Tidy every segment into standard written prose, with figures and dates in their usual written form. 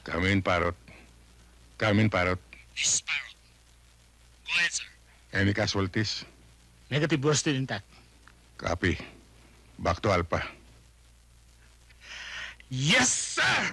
Come in, Parrot. Come in, Parrot. This is Parrot. Go ahead, sir. Any casualties? Negative, we're still intact. Copy. Back to Alpha. Yes, sir!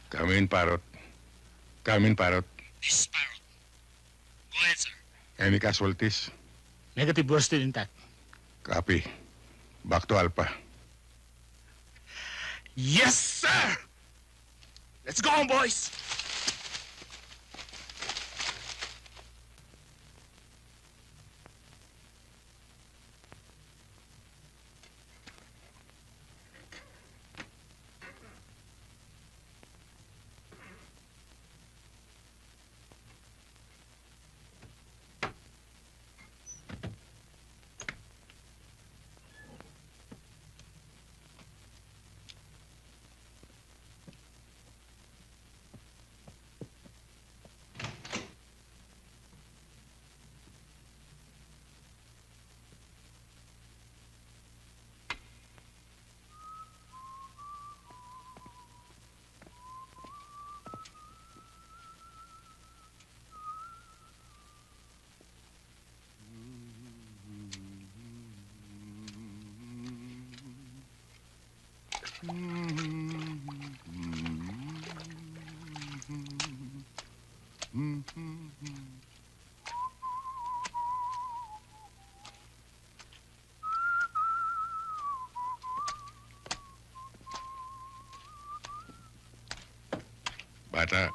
Come in, Parrot. Come in, Parrot. This is Parrot. Go ahead, sir. Any casualties? Negative, we're still intact. Copy. Back to Alpha. Yes, sir! Let's go, boys! Bata,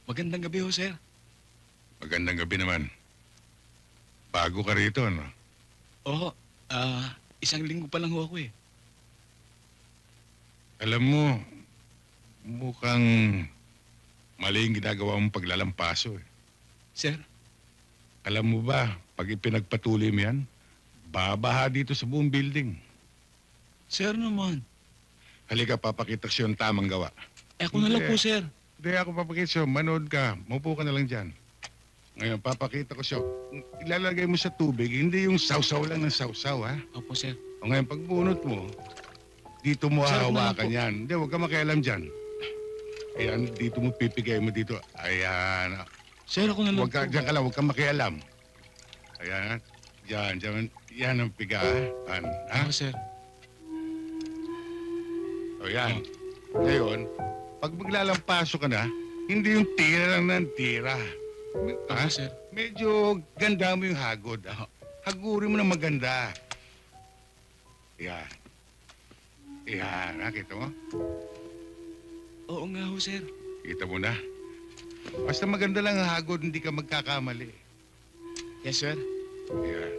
Magandang gabi ho, sir. magandang gabi naman. Bago ka rito, no? Oo, isang linggo pa lang ho ako eh. Alam mo, mukhang mali yung ginagawa mong paglalampaso, eh. Sir, Alam mo ba, pag ipinagpatuloy mo yan, babaha dito sa buong building. sir naman. Halika, papakita ko sa'yo ang tamang gawa. Ako na lang Hindi. po, sir. Hindi ako papakita sa'yo, manood ka, maupo ka na lang dyan. Ngayon, papakita ko sa'yo, ilalagay mo sa tubig, hindi yung sausaw lang ng sausaw, ha? Opo, sir. O ngayon, pag bunot mo, dito mo Sir, ako na lang hahawakan po. yan. Hindi, huwag ka makialam dyan. Ayan, dito mo pipigay mo dito. Ayan. Sir, ako na lang Huwag ka, po. diyan ka lang, huwag kang makialam. Ayan. Diyan. Yan ang pigahan. Ha? Ako, sir. O yan. Ngayon, pag maglalampaso ka na, hindi yung tira lang ng tira. Ha? Ako, sir. Medyo ganda mo yung hagod. Ha? Hagurin mo na maganda. Yan. Yan, nakita mo? Oo nga ho, sir. Kita mo na. Basta maganda lang ang hagod, hindi ka magkakamali. Yes, sir. Yan.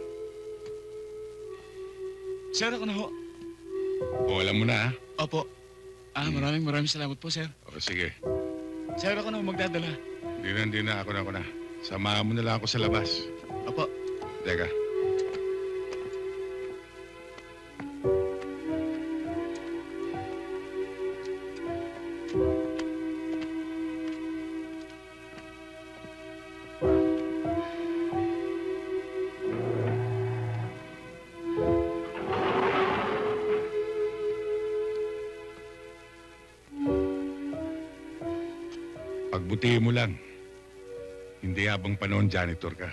Sir, ako na ho. O, alam mo na, ha? Opo. Maraming salamat po, sir. O, sige. Sir, ako na ho magdadala. Hindi na. Ako na. Samahan mo na lang ako sa labas. Opo. Teka. Pagbutihin mo lang. Hindi habang panahon janitor ka.